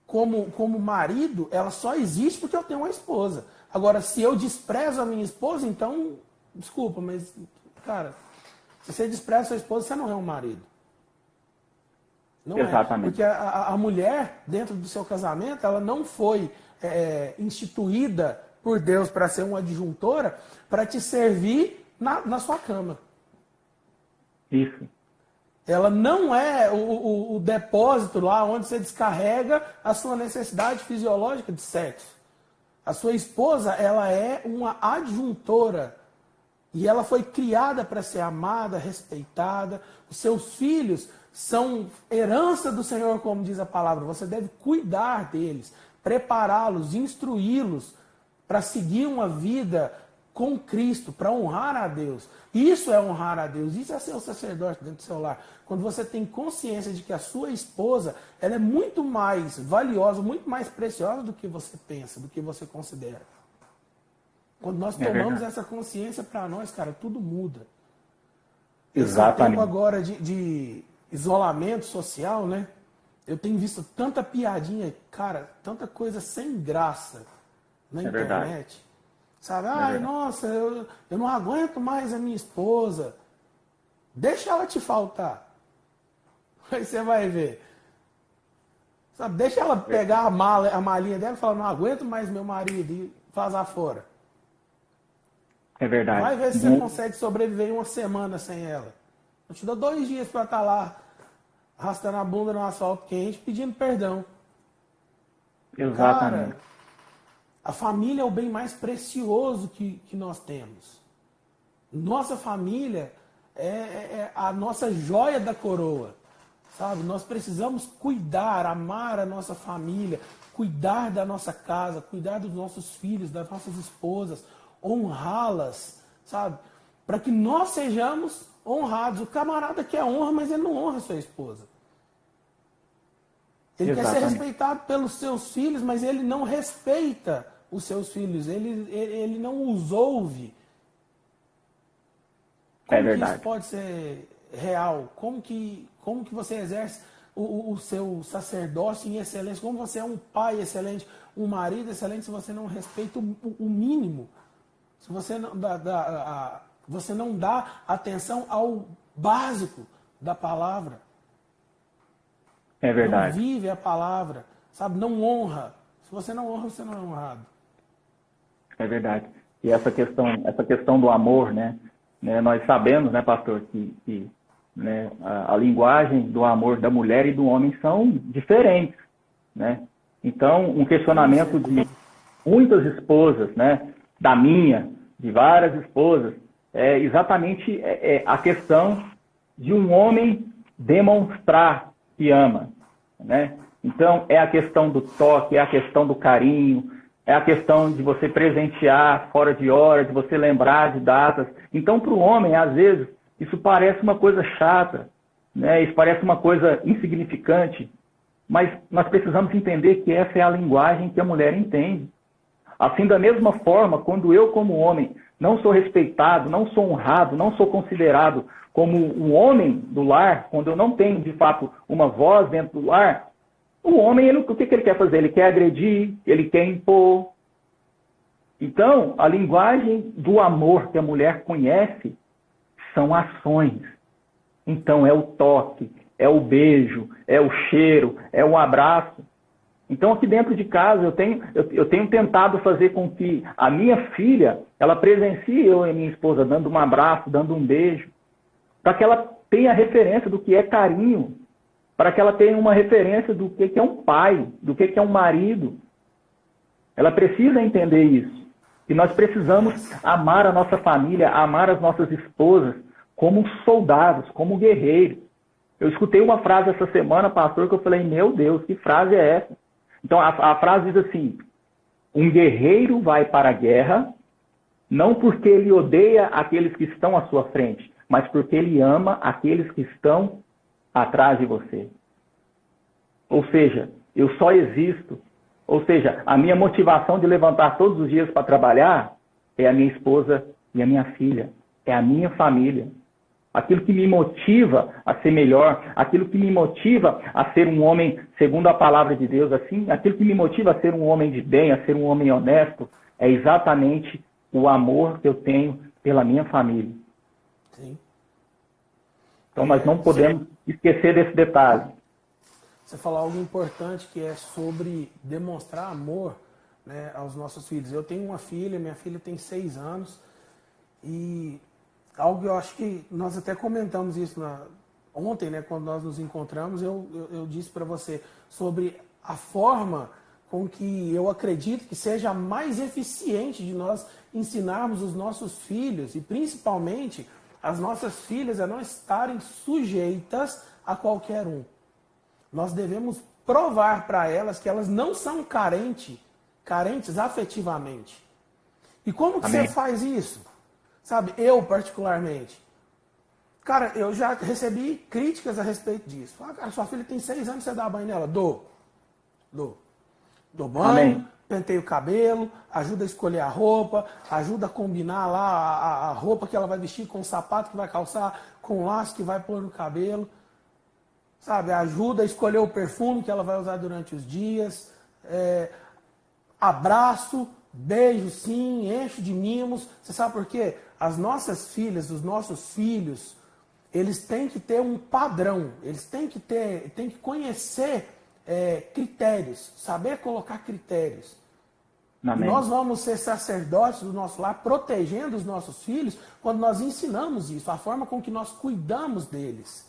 como marido, ela só existe porque eu tenho uma esposa. Agora, se eu desprezo a minha esposa, então, desculpa, mas, cara, se você despreza a sua esposa, você não é um marido. Não Exatamente. é. Porque a mulher, dentro do seu casamento, ela não foi instituída por Deus para ser uma adjuntora, para te servir na sua cama. Isso. Ela não é o depósito lá onde você descarrega a sua necessidade fisiológica de sexo. A sua esposa, ela é uma adjuntora. E ela foi criada para ser amada, respeitada. Os seus filhos são herança do Senhor, como diz a palavra. Você deve cuidar deles, prepará-los, instruí-los para seguir uma vida com Cristo, para honrar a Deus. Isso é honrar a Deus, isso é ser o sacerdote dentro do seu lar. Quando você tem consciência de que a sua esposa, ela é muito mais valiosa, muito mais preciosa do que você pensa, do que você considera. Quando nós tomamos essa consciência para nós, cara, tudo muda. Exatamente. Esse tempo agora de isolamento social, né? Eu tenho visto tanta piadinha, cara, tanta coisa sem graça na internet. Sabe? Ai, nossa, eu não aguento mais a minha esposa. Deixa ela te faltar. Aí você vai ver. Sabe? Deixa ela pegar a malinha dela e falar, não aguento mais meu marido e vazar fora. É verdade. Vai ver se você consegue sobreviver uma semana sem ela. Eu te dou 2 dias para estar lá arrastando a bunda no asfalto quente, pedindo perdão. Exatamente. Cara, a família é o bem mais precioso que nós temos. Nossa família é a nossa joia da coroa. Sabe? Nós precisamos cuidar, amar a nossa família, cuidar da nossa casa, cuidar dos nossos filhos, das nossas esposas, honrá-las, sabe? Para que nós sejamos honrados. O camarada quer honra, mas ele não honra a sua esposa. Ele quer ser respeitado pelos seus filhos, mas ele não respeita os seus filhos. Ele não os ouve. Como que isso pode ser real? Como que você exerce o seu sacerdócio em excelência? Como você é um pai excelente, um marido excelente, se você não respeita o mínimo? Se você não dá atenção ao básico da palavra. É verdade. Não vive a palavra, sabe? Não honra. Se você não honra, você não é honrado. É verdade. E essa questão do amor, né? Nós sabemos, né, pastor, que né, a linguagem do amor da mulher e do homem são diferentes, né? Então, um questionamento muitas esposas, né, da minha, de várias esposas, é exatamente a questão de um homem demonstrar que ama, né? Então, é a questão do toque, é a questão do carinho, é a questão de você presentear fora de hora, de você lembrar de datas. Então, para o homem, às vezes, isso parece uma coisa chata, né? Isso parece uma coisa insignificante, mas nós precisamos entender que essa é a linguagem que a mulher entende. Assim, da mesma forma, quando eu, como homem, não sou respeitado, não sou honrado, não sou considerado como um homem do lar, quando eu não tenho, de fato, uma voz dentro do lar, o homem, o que ele quer fazer? Ele quer agredir, ele quer impor. Então, a linguagem do amor que a mulher conhece são ações. Então, é o toque, é o beijo, é o cheiro, é o abraço. Então, aqui dentro de casa, eu tenho tentado fazer com que a minha filha, ela presencie eu e minha esposa dando um abraço, dando um beijo, para que ela tenha referência do que é carinho, para que ela tenha uma referência do que é um pai, do que é um marido. Ela precisa entender isso. E nós precisamos amar a nossa família, amar as nossas esposas como soldados, como guerreiros. Eu escutei uma frase essa semana, pastor, que eu falei, meu Deus, que frase é essa? Então, a frase diz assim, um guerreiro vai para a guerra, não porque ele odeia aqueles que estão à sua frente, mas porque ele ama aqueles que estão atrás de você. Ou seja, eu só existo. Ou seja, a minha motivação de levantar todos os dias para trabalhar é a minha esposa e a minha filha. É a minha família. Aquilo que me motiva a ser melhor, aquilo que me motiva a ser um homem segundo a palavra de Deus, assim, aquilo que me motiva a ser um homem de bem, a ser um homem honesto, é exatamente o amor que eu tenho pela minha família. Sim. Então nós não podemos esquecer desse detalhe. Você falou algo importante que é sobre demonstrar amor, né, aos nossos filhos. Eu tenho uma filha, minha filha tem 6 anos, e algo que eu acho que nós até comentamos isso ontem, né, quando nós nos encontramos, eu disse para você sobre a forma com que eu acredito que seja mais eficiente de nós ensinarmos os nossos filhos, e principalmente as nossas filhas, a não estarem sujeitas a qualquer um. Nós devemos provar para elas que elas não são carentes afetivamente. E como que Amém. você faz isso? Sabe, eu particularmente. Cara, eu já recebi críticas a respeito disso. Ah, cara, sua filha tem 6 anos, você dá banho nela? Dou banho, Amém. penteio o cabelo, ajuda a escolher a roupa, ajuda a combinar lá a roupa que ela vai vestir com o sapato que vai calçar, com o laço que vai pôr no cabelo. Sabe, ajuda a escolher o perfume que ela vai usar durante os dias. Abraço, beijo sim, encho de mimos. Você sabe por quê? As nossas filhas, os nossos filhos, eles têm que ter um padrão, eles têm que conhecer critérios, saber colocar critérios. Amém. Nós vamos ser sacerdotes do nosso lar, protegendo os nossos filhos, quando nós ensinamos isso, a forma com que nós cuidamos deles.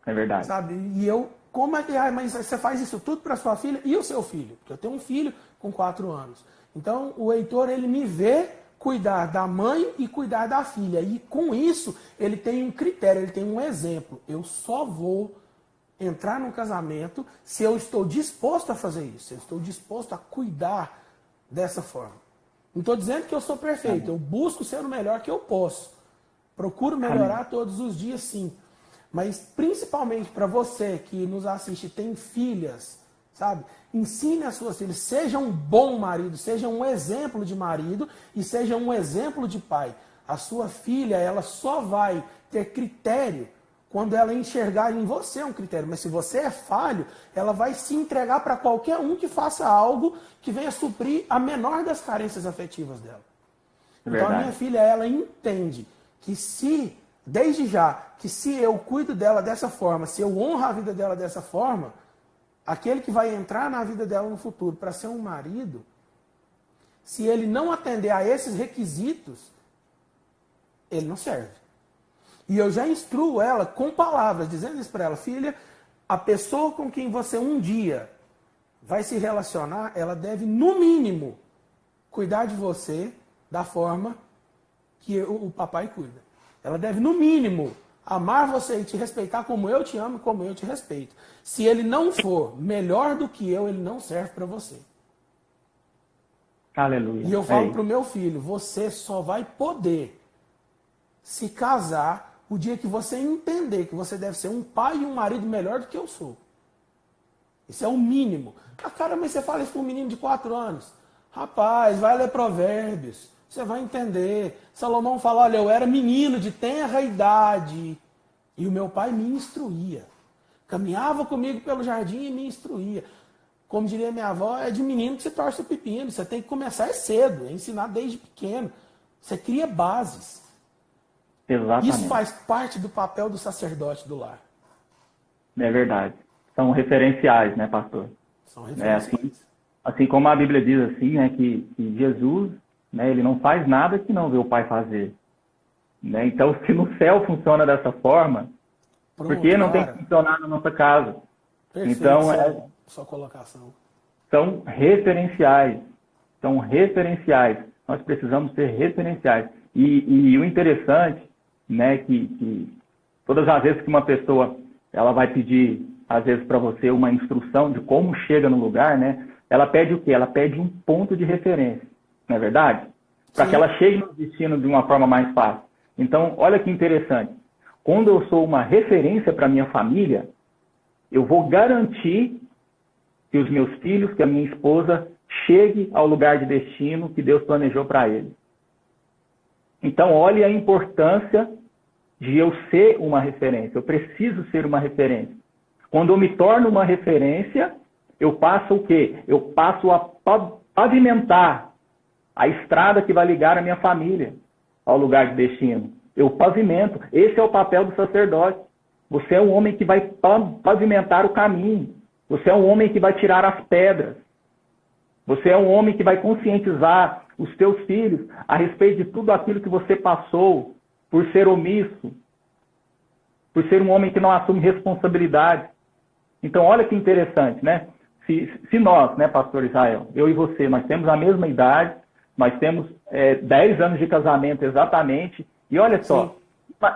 É verdade. Sabe? E como é que mas você faz isso tudo para sua filha e o seu filho? Porque eu tenho um filho com 4 anos. Então, o Heitor, ele me vê cuidar da mãe e cuidar da filha. E com isso, ele tem um critério, ele tem um exemplo. Eu só vou entrar num casamento se eu estou disposto a fazer isso, se eu estou disposto a cuidar dessa forma. Não estou dizendo que eu sou perfeito, eu busco ser o melhor que eu posso. Procuro melhorar todos os dias, sim. Mas principalmente para você que nos assiste, tem filhas, sabe? Ensine as suas filhas, seja um bom marido, seja um exemplo de marido e seja um exemplo de pai. A sua filha, ela só vai ter critério quando ela enxergar em você um critério. Mas se você é falho, ela vai se entregar para qualquer um que faça algo que venha suprir a menor das carências afetivas dela. Então a minha filha, ela entende que desde já, que se eu cuido dela dessa forma, se eu honro a vida dela dessa forma, aquele que vai entrar na vida dela no futuro para ser um marido, se ele não atender a esses requisitos, ele não serve. E eu já instruo ela com palavras, dizendo isso para ela, filha, a pessoa com quem você um dia vai se relacionar, ela deve, no mínimo, cuidar de você da forma que o papai cuida. Ela deve, no mínimo, amar você e te respeitar como eu te amo e como eu te respeito. Se ele não for melhor do que eu, ele não serve para você. Aleluia. E eu falo isso. pro meu filho, você só vai poder se casar o dia que você entender que você deve ser um pai e um marido melhor do que eu sou. Isso é o mínimo. Ah, cara, mas você fala isso para um menino de 4 anos. Rapaz, vai ler Provérbios. Você vai entender. Salomão fala, olha, eu era menino de tenra idade. E o meu pai me instruía. Caminhava comigo pelo jardim e me instruía. Como diria minha avó, é de menino que você torce o pepino. Você tem que começar cedo, ensinar desde pequeno. Você cria bases. Exatamente. Isso faz parte do papel do sacerdote do lar. É verdade. São referenciais, né, pastor? São Né, referências. assim como a Bíblia diz assim, né, que Jesus, né, ele não faz nada que não vê o Pai fazer. Né? Então, se no céu funciona dessa forma, Pronto, por que não tem cara. que funcionar na nossa casa? Perfeito, Então, sua colocação. são referenciais. São referenciais. Nós precisamos ser referenciais. E o interessante, né, que todas as vezes que uma pessoa ela vai pedir, às vezes, para você uma instrução de como chega no lugar, né, ela pede o quê? Ela pede um ponto de referência. Não é verdade? Para Sim. que ela chegue no destino de uma forma mais fácil. Então, olha que interessante. Quando eu sou uma referência para minha família, eu vou garantir que os meus filhos, que a minha esposa, chegue ao lugar de destino que Deus planejou para eles. Então, olhe a importância de eu ser uma referência. Eu preciso ser uma referência. Quando eu me torno uma referência, eu passo o quê? Eu passo a pavimentar a estrada que vai ligar a minha família ao lugar de destino. Eu pavimento. Esse é o papel do sacerdote. Você é um homem que vai pavimentar o caminho. Você é um homem que vai tirar as pedras. Você é um homem que vai conscientizar os teus filhos a respeito de tudo aquilo que você passou por ser omisso, por ser um homem que não assume responsabilidade. Então, olha que interessante, né? Se nós, né, pastor Israel, eu e você, nós temos a mesma idade, nós temos 10 anos de casamento exatamente, e olha só,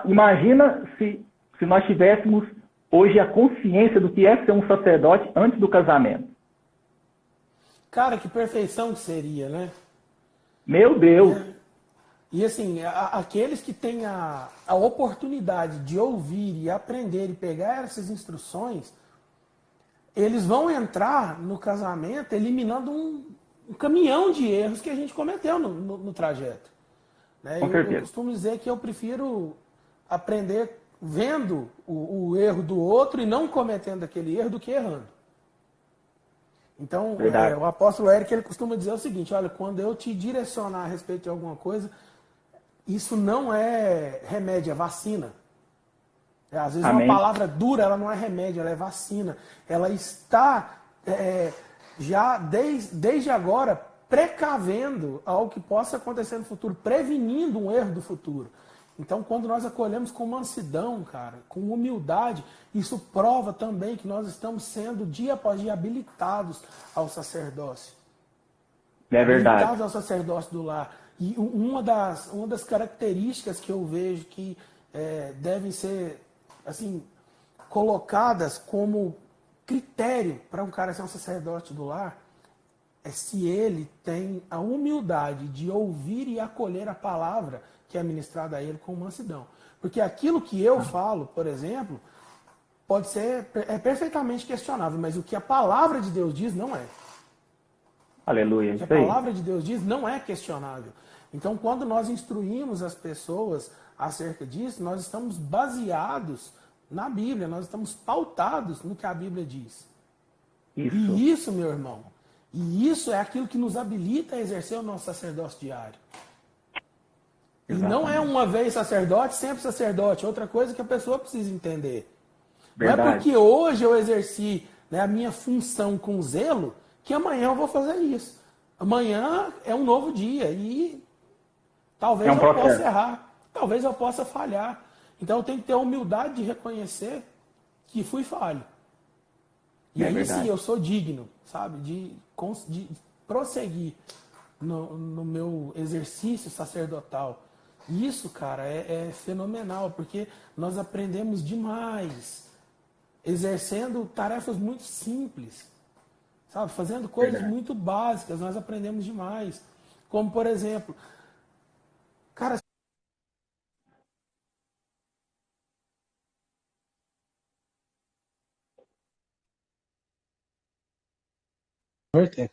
imagina se nós tivéssemos hoje a consciência do que é ser um sacerdote antes do casamento. Cara, que perfeição que seria, né? Meu Deus! E assim, aqueles que têm a oportunidade de ouvir e aprender e pegar essas instruções, eles vão entrar no casamento eliminando um caminhão de erros que a gente cometeu no trajeto. Né? Eu costumo dizer que eu prefiro aprender vendo o erro do outro e não cometendo aquele erro do que errando. Então, o apóstolo Eric ele costuma dizer o seguinte, olha, quando eu te direcionar a respeito de alguma coisa, isso não é remédio, é vacina. Às vezes uma palavra dura, ela não é remédio, ela é vacina. Ela está já desde agora precavendo algo que possa acontecer no futuro, prevenindo um erro do futuro. Então, quando nós acolhemos com mansidão, cara, com humildade, isso prova também que nós estamos sendo, dia após dia, habilitados ao sacerdócio. É verdade. Habilitados ao sacerdócio do lar. E uma das características que eu vejo que devem ser assim, colocadas como critério para um cara ser um sacerdote do lar é se ele tem a humildade de ouvir e acolher a palavra que é ministrada a ele com mansidão. Porque aquilo que eu falo, por exemplo, pode ser perfeitamente questionável, mas o que a palavra de Deus diz não é. Aleluia. O que a palavra de Deus diz não é questionável. Então, quando nós instruímos as pessoas acerca disso, nós estamos baseados na Bíblia, nós estamos pautados no que a Bíblia diz. Isso. E isso, meu irmão, e isso é aquilo que nos habilita a exercer o nosso sacerdócio diário. Exatamente. E não é uma vez sacerdote, sempre sacerdote. Outra coisa que a pessoa precisa entender. Verdade. Não é porque hoje eu exerci, né, a minha função com zelo, que amanhã eu vou fazer isso. Amanhã é um novo dia e talvez eu possa errar, talvez eu possa falhar. Então eu tenho que ter a humildade de reconhecer que fui falho. E aí sim eu sou digno, sabe, de prosseguir no meu exercício sacerdotal. Isso, cara, é fenomenal, porque nós aprendemos demais, exercendo tarefas muito simples, sabe? Fazendo coisas Verdade. muito básicas, nós aprendemos demais. Como, por exemplo, cara,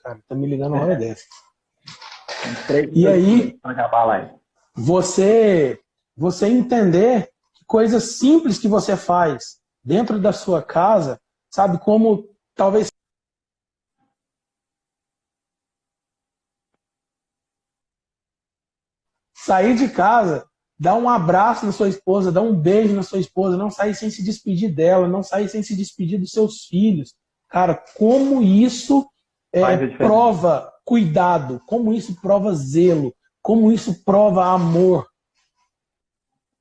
cara, tá me ligando uma hora dessa. Tem 3 E minutinhos aí, para acabar a live. você entender que coisas simples que você faz dentro da sua casa, sabe, como talvez sair de casa, dar um abraço na sua esposa, dar um beijo na sua esposa, não sair sem se despedir dela, não sair sem se despedir dos seus filhos. Cara, como isso Faz a diferença. prova cuidado, como isso prova zelo, como isso prova amor.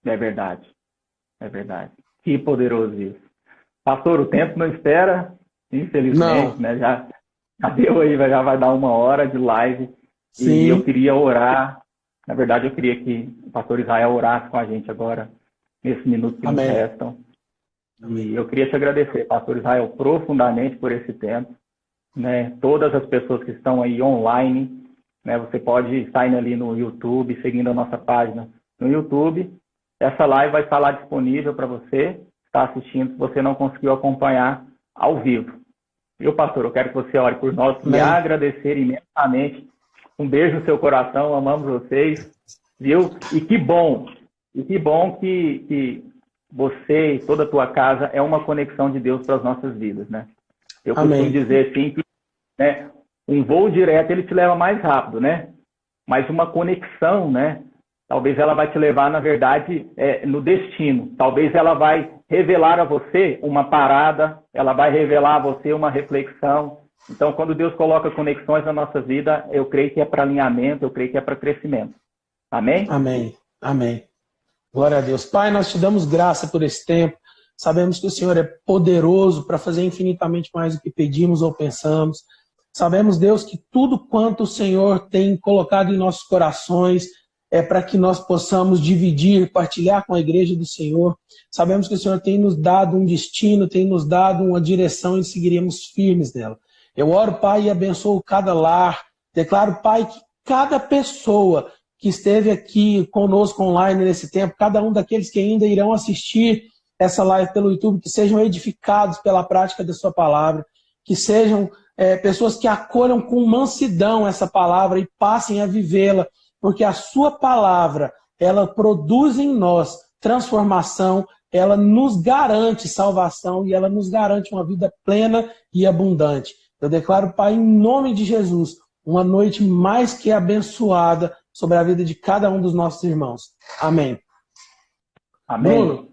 É verdade. É verdade. Que poderoso isso. Pastor, o tempo não espera, infelizmente, Não, né? Já deu aí, já vai dar 1 hora de live. E eu sim, queria orar. Na verdade, eu queria que o pastor Israel orasse com a gente agora, nesses minutos que nos amém. restam. Amém. E eu queria te agradecer, pastor Israel, profundamente por esse tempo. Né? Todas as pessoas que estão aí online, né? Você pode estar indo ali no YouTube, seguindo a nossa página no YouTube. Essa live vai estar lá disponível para você estar assistindo, se você não conseguiu acompanhar ao vivo. Viu, pastor? Eu quero que você ore por nós e Amém. agradecer imensamente. Um beijo no seu coração, amamos vocês, viu? E que bom que você e toda a tua casa é uma conexão de Deus para as nossas vidas, né? Eu costumo Amém. dizer assim que, né, um voo direto ele te leva mais rápido, né? Mas uma conexão, né? Talvez ela vai te levar, na verdade, no destino. Talvez ela vai revelar a você uma parada, ela vai revelar a você uma reflexão. Então, quando Deus coloca conexões na nossa vida, eu creio que é para alinhamento, eu creio que é para crescimento. Amém? Amém. Amém. Glória a Deus. Pai, nós te damos graça por esse tempo. Sabemos que o Senhor é poderoso para fazer infinitamente mais do que pedimos ou pensamos. Sabemos, Deus, que tudo quanto o Senhor tem colocado em nossos corações é para que nós possamos dividir, partilhar com a igreja do Senhor. Sabemos que o Senhor tem nos dado um destino, tem nos dado uma direção e seguiremos firmes nela. Eu oro, Pai, e abençoo cada lar. Declaro, Pai, que cada pessoa que esteve aqui conosco online nesse tempo, cada um daqueles que ainda irão assistir essa live pelo YouTube, que sejam edificados pela prática da sua palavra, que sejam pessoas que acolham com mansidão essa palavra e passem a vivê-la, porque a sua palavra, ela produz em nós transformação, ela nos garante salvação e ela nos garante uma vida plena e abundante. Eu declaro, Pai, em nome de Jesus, uma noite mais que abençoada sobre a vida de cada um dos nossos irmãos. Amém. Amém. Bruno,